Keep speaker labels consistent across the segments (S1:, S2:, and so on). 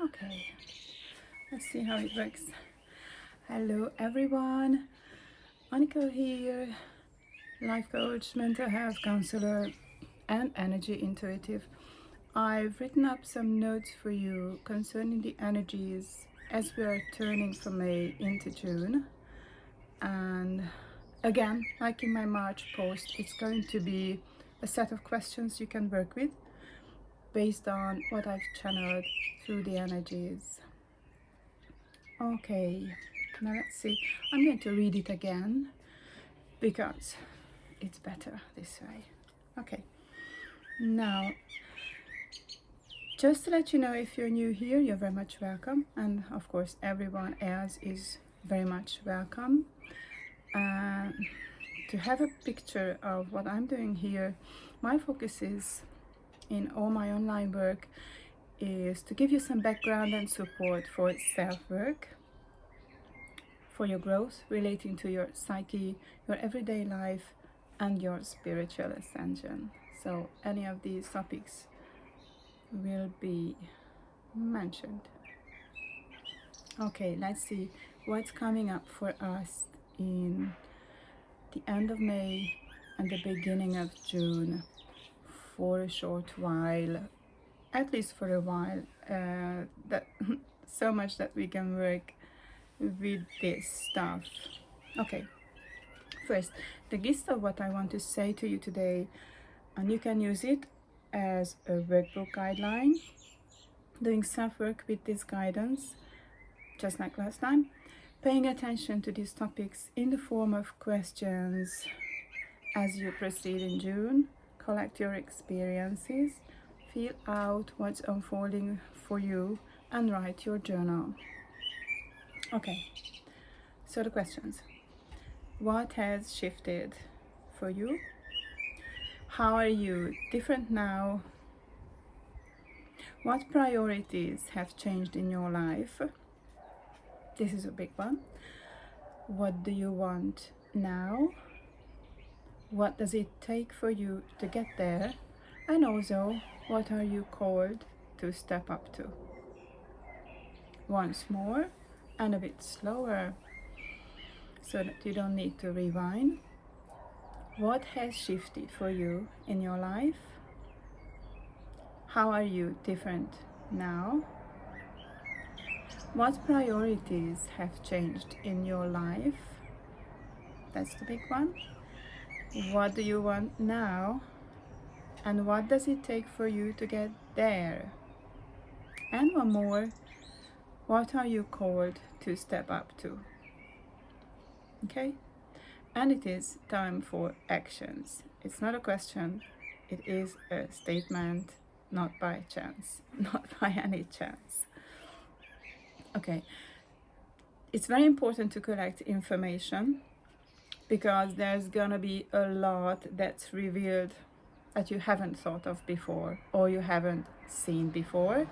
S1: Okay, let's see how it works. Hello everyone, Annika here, life coach, mental health counselor, and energy intuitive. I've written up some notes for you concerning the energies as we are turning from May into June. And again, like in my March post, it's going to be a set of questions you can work with based on what I've channeled through the energies. Okay, now let's see. I'm going to read it again because it's better this way. Okay, now just to let you know, if you're new here, you're very much welcome, and of course everyone else is very much welcome. To have a picture of what I'm doing here, my focus is in all my online work is to give you some background and support for self-work, for your growth relating to your psyche, your everyday life, and your spiritual ascension. So any of these topics will be mentioned. Okay, let's see what's coming up for us in the end of May and the beginning of June for a short while, at least for a while. That so much that we can work with this stuff. Okay, first, the gist of what I want to say to you today, and you can use it as a workbook guideline, doing self-work with this guidance, just like last time, paying attention to these topics in the form of questions as you proceed in June, collect your experiences, feel out what's unfolding for you, and write your journal. Okay, so the questions. What has shifted for you? How are you different now? What priorities have changed in your life? This is a big one. What do you want now? What does it take for you to get there? And also, what are you called to step up to? Once more, and a bit slower, so that you don't need to rewind. What has shifted for you in your life? How are you different now? What priorities have changed in your life? That's the big one. What do you want now? And what does it take for you to get there? And one more. What are you called to step up to? Okay? And it is time for actions. It's not a question, it is a statement, not by chance, not by any chance. Okay, it's very important to collect information because there's gonna be a lot that's revealed that you haven't thought of before or you haven't seen before.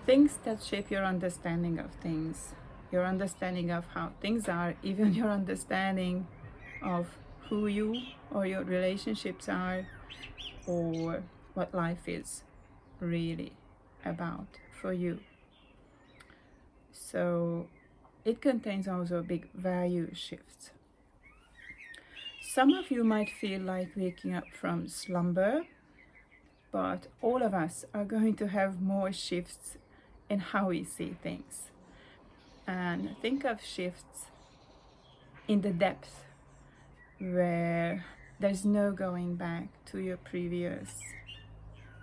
S1: Things that shape your understanding of things, your understanding of how things are, even your understanding of who you or your relationships are, or what life is really about for you. So it contains also big value shifts. Some of you might feel like waking up from slumber, but all of us are going to have more shifts in how we see things. And think of shifts in the depth where there's no going back to your previous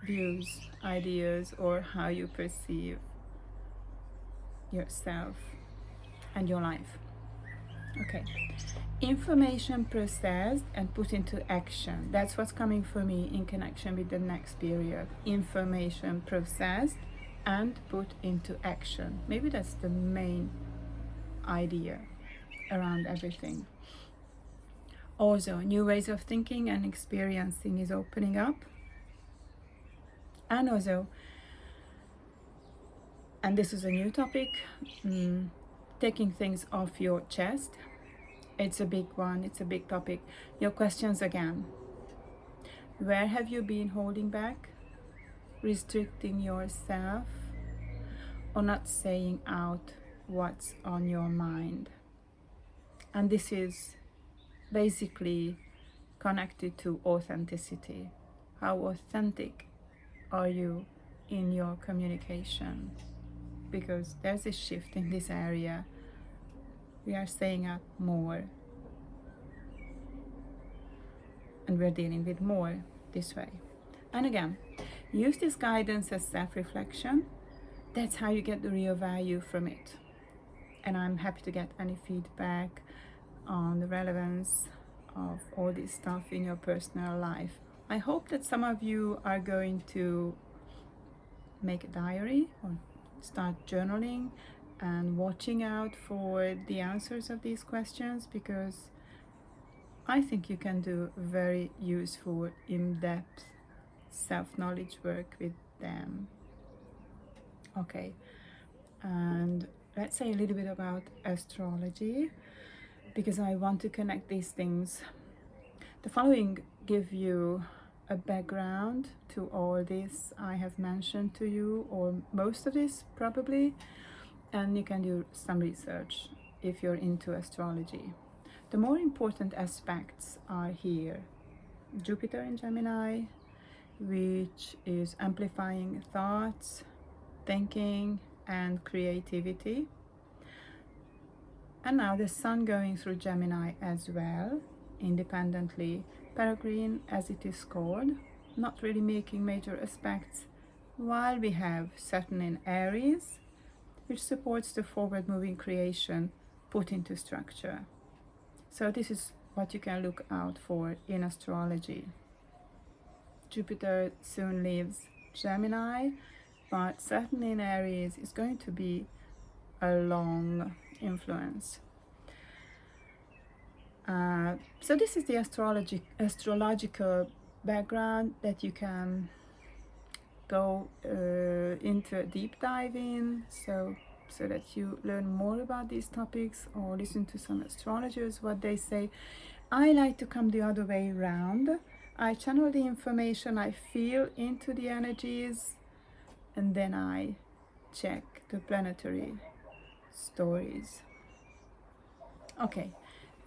S1: views, ideas, or how you perceive yourself and your life. Okay, information processed and put into action. That's what's coming for me in connection with the next period. Information processed and put into action. Maybe that's the main idea around everything. Also, new ways of thinking and experiencing is opening up. And also, and this is a new topic, taking things off your chest. It's a big one, it's a big topic. Your questions again. Where have you been holding back, restricting yourself? or not saying out what's on your mind. And this is basically connected to authenticity. How authentic are you in your communication? Because there's a shift in this area. We are saying out more, and we're dealing with more this way. And again, use this guidance as self-reflection. That's how you get the real value from it. And I'm happy to get any feedback on the relevance of all this stuff in your personal life. I hope that some of you are going to make a diary or start journaling and watching out for the answers of these questions, because I think you can do very useful, in-depth self-knowledge work with them. Okay, and let's say a little bit about astrology, because I want to connect these things. The following give you a background to all this I have mentioned to you, or most of this probably, and you can do some research if you're into astrology. The more important aspects are here. Jupiter in Gemini, which is amplifying thoughts, thinking, and creativity. And now the Sun going through Gemini as well, independently. Peregrine, as it is called, not really making major aspects, while we have Saturn in Aries, which supports the forward-moving creation put into structure. So this is what you can look out for in astrology. Jupiter soon leaves Gemini, but Saturn in Aries is going to be a long influence. So this is the astrological background that you can go into a deep dive in, so that you learn more about these topics, or listen to some astrologers, what they say. I like to come the other way around. I channel the information I feel into the energies, and then I check the planetary stories. Okay,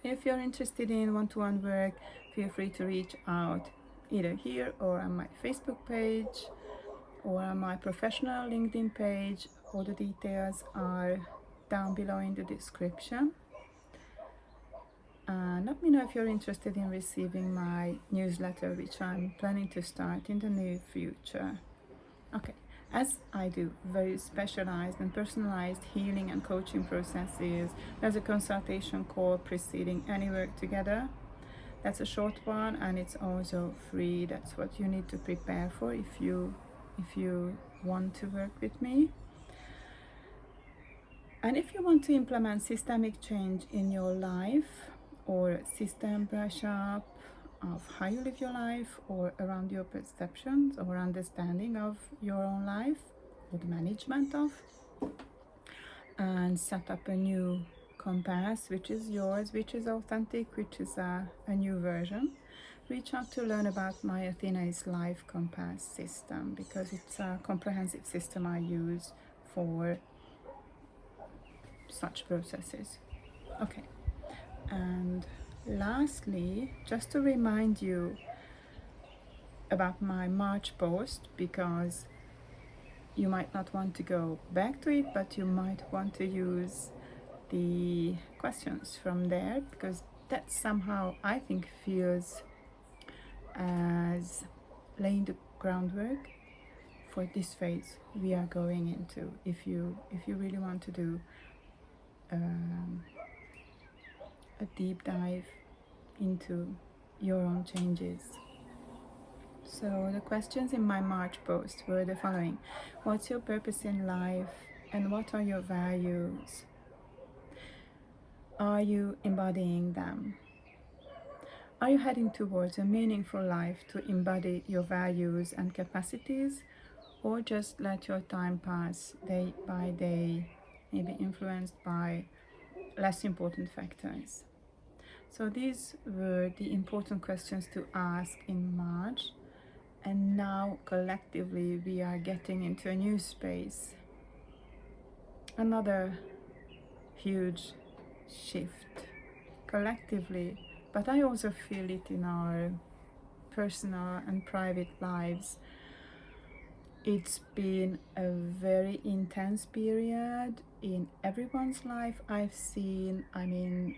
S1: if you're interested in one-to-one work, feel free to reach out either here or on my Facebook page or on my professional LinkedIn page. All the details are down below in the description. Let me know if you're interested in receiving my newsletter, which I'm planning to start in the near future. Okay, as I do very specialized and personalized healing and coaching processes, there's a consultation call preceding any work together. That's a short one, and it's also free. That's what you need to prepare for if you want to work with me. And if you want to implement systemic change in your life, or system brush up of how you live your life, or around your perceptions or understanding of your own life, or the management of, and set up a new compass which is yours, which is authentic, which is a new version, reach out to learn about my Athenais Life Compass system, because it's a comprehensive system I use for such processes. Okay, and lastly, just to remind you about my March post, because you might not want to go back to it, but you might want to use the questions from there, because that somehow I think feels as laying the groundwork for this phase we are going into, if you really want to do a deep dive into your own changes. So the questions in my March post were the following: what's your purpose in life, and what are your values? Are you embodying them? Are you heading towards a meaningful life to embody your values and capacities, or just let your time pass day by day, maybe influenced by less important factors? So these were the important questions to ask in March, and now collectively we are getting into a new space. another huge shift collectively, but I also feel it in our personal and private lives. It's been a very intense period in everyone's life I've seen. I mean,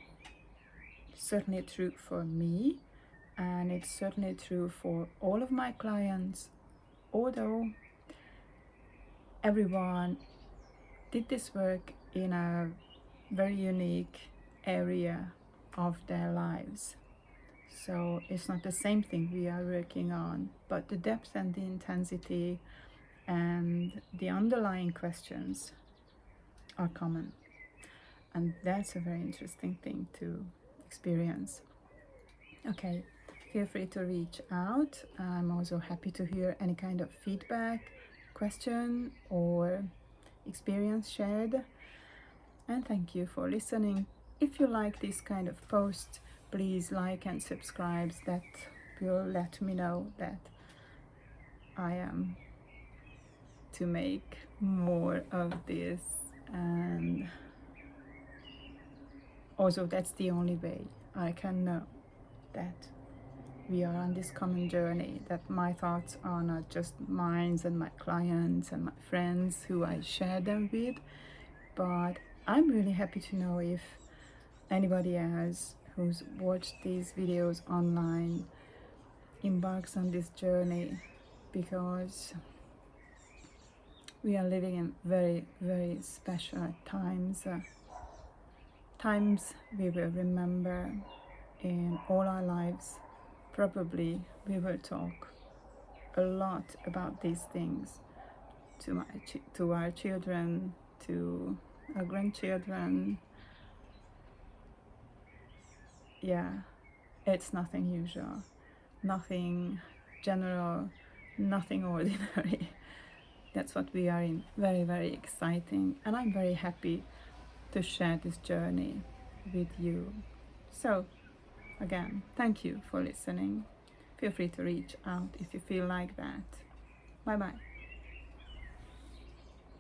S1: certainly true for me, and it's certainly true for all of my clients, although everyone did this work in a very unique area of their lives. So it's not the same thing we are working on, but the depth and the intensity and the underlying questions are common. And that's a very interesting thing to experience. Okay, feel free to reach out. I'm also happy to hear any kind of feedback, question, or experience shared. And thank you for listening. If you like this kind of post, please like and subscribe. That will let me know that I am to make more of this, and also that's the only way I can know that we are on this common journey, that my thoughts are not just mine and my clients and my friends who I share them with, but I'm really happy to know if anybody else who's watched these videos online embarks on this journey, because we are living in very, very special times, times we will remember in all our lives. Probably we will talk a lot about these things to our children, to our grandchildren. Yeah, it's nothing usual, nothing general, nothing ordinary. That's what we are in. Very, very exciting, and I'm very happy to share this journey with you. So again, thank you for listening. Feel free to reach out if you feel like that. Bye bye.